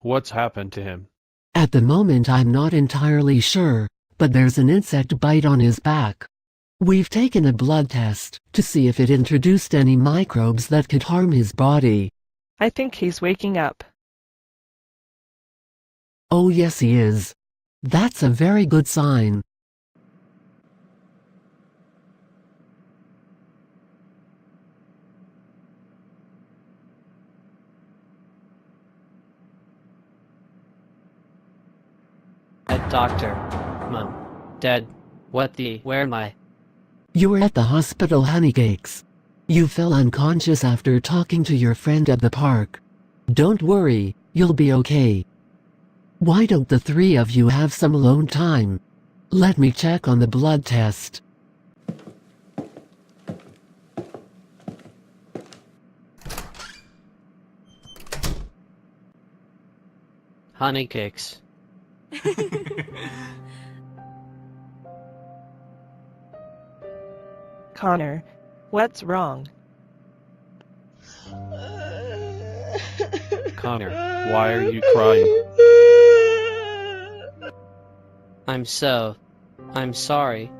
What's happened to him? At the moment I'm not entirely sure, but there's an insect bite on his back. We've taken a blood test to see if it introduced any microbes that could harm his body. I think he's waking up. Oh yes, he is. That's a very good sign. Doctor. Mom. Dad. Where am I? You were at the hospital, Honeycakes. You fell unconscious after talking to your friend at the park. Don't worry, you'll be okay. Why don't the three of you have some alone time? Let me check on the blood test. Honeycakes. Connor, what's wrong? Connor, why are you crying? I'm sorry.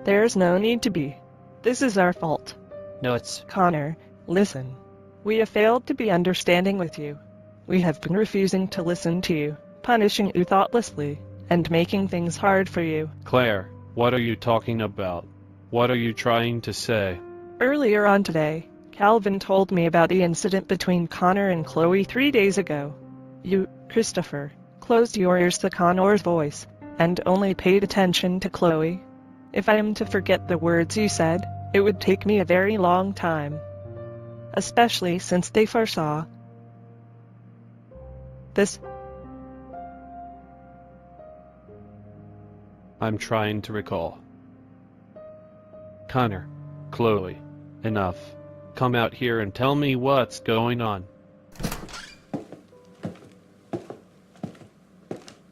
There's no need to be. This is our fault. No, it's... Connor, listen. We have failed to be understanding with you. We have been refusing to listen to you, punishing you thoughtlessly, and making things hard for you. Claire, what are you talking about? What are you trying to say? Earlier on today, Calvin told me about the incident between Connor and Chloe 3 days ago. You, Christopher, closed your ears to Connor's voice, and only paid attention to Chloe. If I am to forget the words you said, it would take me a very long time. Especially since they foresaw this. I'm trying to recall. Connor, Chloe, enough. Come out here and tell me what's going on.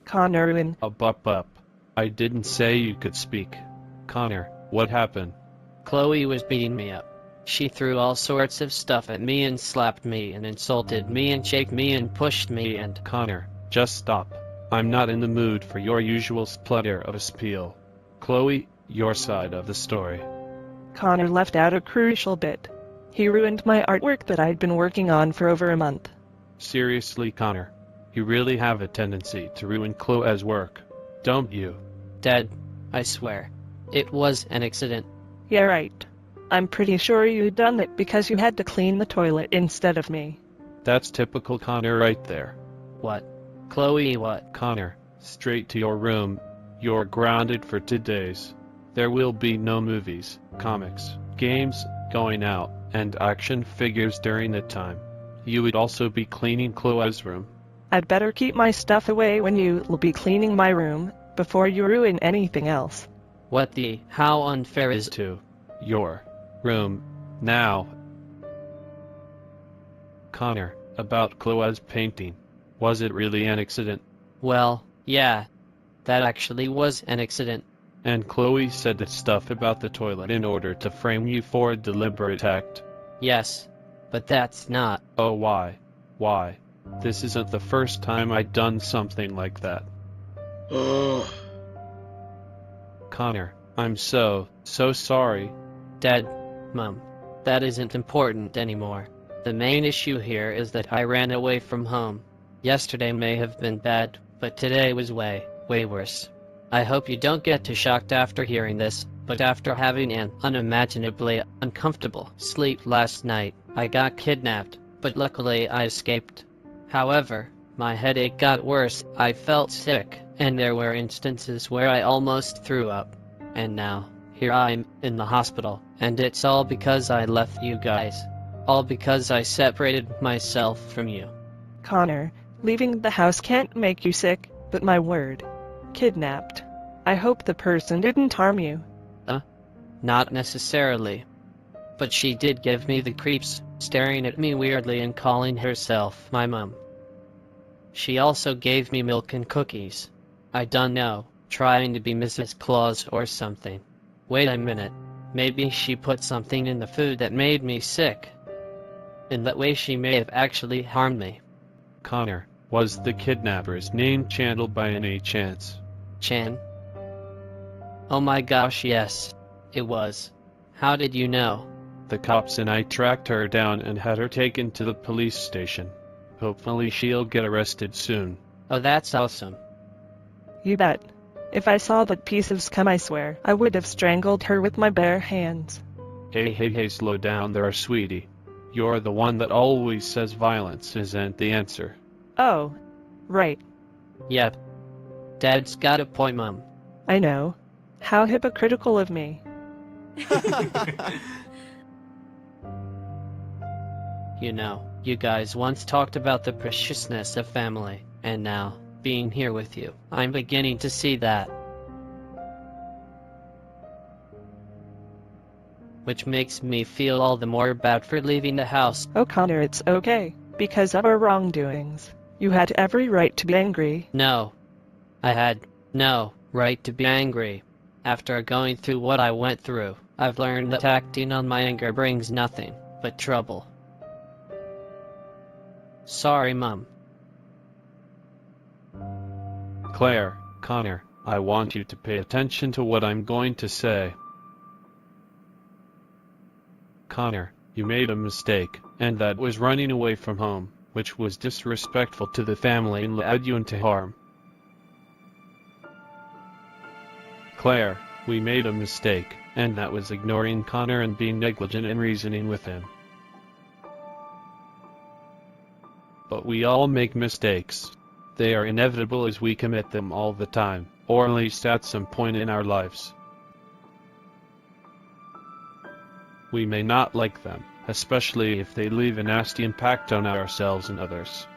Connor and... Up. I didn't say you could speak. Connor, what happened? Chloe was beating me up. She threw all sorts of stuff at me and slapped me and insulted me and shook me and pushed me and... Connor, just stop. I'm not in the mood for your usual splutter of a spiel. Chloe, your side of the story. Connor left out a crucial bit. He ruined my artwork that I'd been working on for over a month. Seriously, Connor, you really have a tendency to ruin Chloe's work, don't you? Dad, I swear. It was an accident. Yeah, right. I'm pretty sure you'd done it because you had to clean the toilet instead of me. That's typical Connor right there. What? Chloe, what? Connor, straight to your room. You're grounded for 2 days. There will be no movies, comics, games, going out, and action figures during that time. You would also be cleaning Chloe's room. I'd better keep my stuff away when you'll be cleaning my room, before you ruin anything else. What the... How unfair is... To your room, now. Connor, about Chloe's painting. Was it really an accident? Well, yeah. That actually was an accident. And Chloe said that stuff about the toilet in order to frame you for a deliberate act? Yes. But that's not... Oh, why? Why? This isn't the first time I've done something like that. Connor, I'm so sorry. Dad, Mom, that isn't important anymore. The main issue here is that I ran away from home. Yesterday may have been bad, but today was way worse. I hope you don't get too shocked after hearing this, but after having an unimaginably uncomfortable sleep last night, I got kidnapped, but luckily I escaped. However, my headache got worse, I felt sick, and there were instances where I almost threw up. And now, here I'm, in the hospital, and it's all because I left you guys. All because I separated myself from you. Connor, leaving the house can't make you sick, but my word. Kidnapped. I hope the person didn't harm you. Not necessarily. But she did give me the creeps, staring at me weirdly and calling herself my mom. She also gave me milk and cookies. I don't know, trying to be Mrs. Claus or something. Wait a minute, maybe she put something in the food that made me sick. In that way she may have actually harmed me. Connor, Was the kidnapper's name Chandel by any chance? Chan? Oh my gosh, yes. It was. How did you know? The cops and I tracked her down and had her taken to the police station. Hopefully she'll get arrested soon. Oh, that's awesome. You bet. If I saw that piece of scum, I swear, I would have strangled her with my bare hands. Hey, slow down there, sweetie. You're the one that always says violence isn't the answer. Oh, right. Yep. Dad's got a point, Mom. I know. How hypocritical of me. You know, you guys once talked about the preciousness of family, and now, being here with you, I'm beginning to see that. Which makes me feel all the more bad for leaving the house. Oh, Connor, it's okay. Because of our wrongdoings. You had every right to be angry. No. I had no right to be angry. After going through what I went through, I've learned that acting on my anger brings nothing but trouble. Sorry, Mom. Claire, Connor, I want you to pay attention to what I'm going to say. Connor, you made a mistake, and that was running away from home, which was disrespectful to the family and led you into harm. Claire, we made a mistake, and that was ignoring Connor and being negligent in reasoning with him. But we all make mistakes. They are inevitable as we commit them all the time, or at least at some point in our lives. We may not like them, especially if they leave a nasty impact on ourselves and others.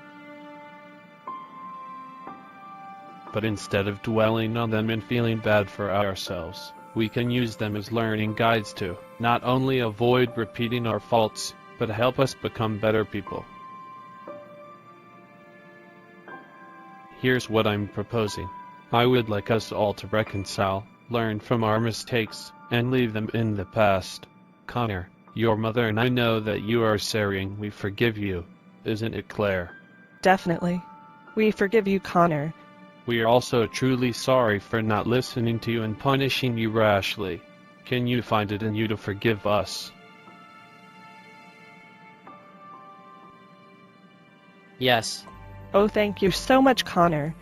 But instead of dwelling on them and feeling bad for ourselves, we can use them as learning guides to not only avoid repeating our faults, but help us become better people. Here's what I'm proposing. I would like us all to reconcile, learn from our mistakes, and leave them in the past. Connor, your mother and I know that you are saying we forgive you, isn't it, Claire? Definitely. We forgive you, Connor. We are also truly sorry for not listening to you and punishing you rashly. Can you find it in you to forgive us? Yes. Oh, thank you so much, Connor.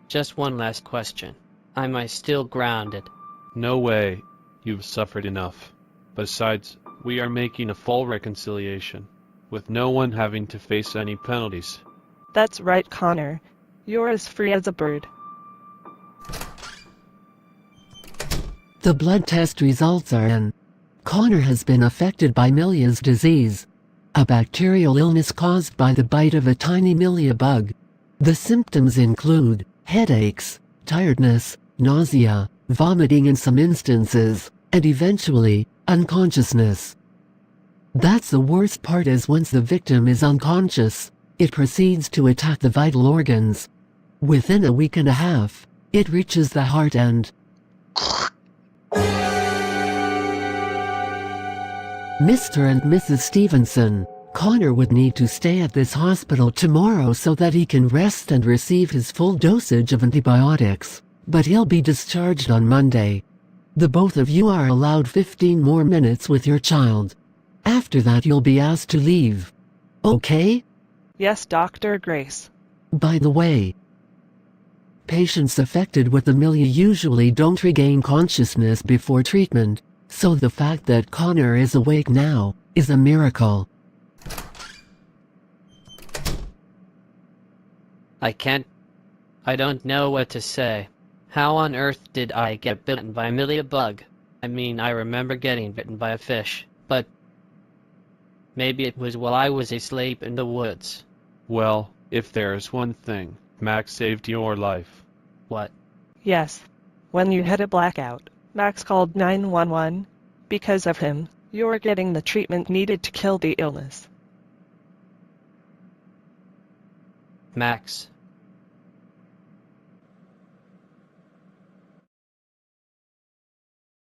Just one last question. Am I still grounded? No way. You've suffered enough. Besides, we are making a full reconciliation, with no one having to face any penalties. That's right, Connor. You're as free as a bird. The blood test results are in. Conor has been affected by Milia's disease, a bacterial illness caused by the bite of a tiny Milia bug. The symptoms include headaches, tiredness, nausea, vomiting in some instances, and eventually, unconsciousness. That's the worst part, as once the victim is unconscious, it proceeds to attack the vital organs. Within a week and a half, it reaches the heart and Mr. and Mrs. Stevenson, Conor would need to stay at this hospital tomorrow so that he can rest and receive his full dosage of antibiotics, but he'll be discharged on Monday. The both of you are allowed 15 more minutes with your child. After that you'll be asked to leave. Okay? Yes, Dr. Grace. By the way, patients affected with the Milia usually don't regain consciousness before treatment, so the fact that Conor is awake now is a miracle. I don't know what to say. How on earth did I get bitten by a Milia bug? I mean, I remember getting bitten by a fish, but maybe it was while I was asleep in the woods. Well, if there's one thing, Max saved your life. What? Yes. When you had a blackout, Max called 911. Because of him, you're getting the treatment needed to kill the illness. Max.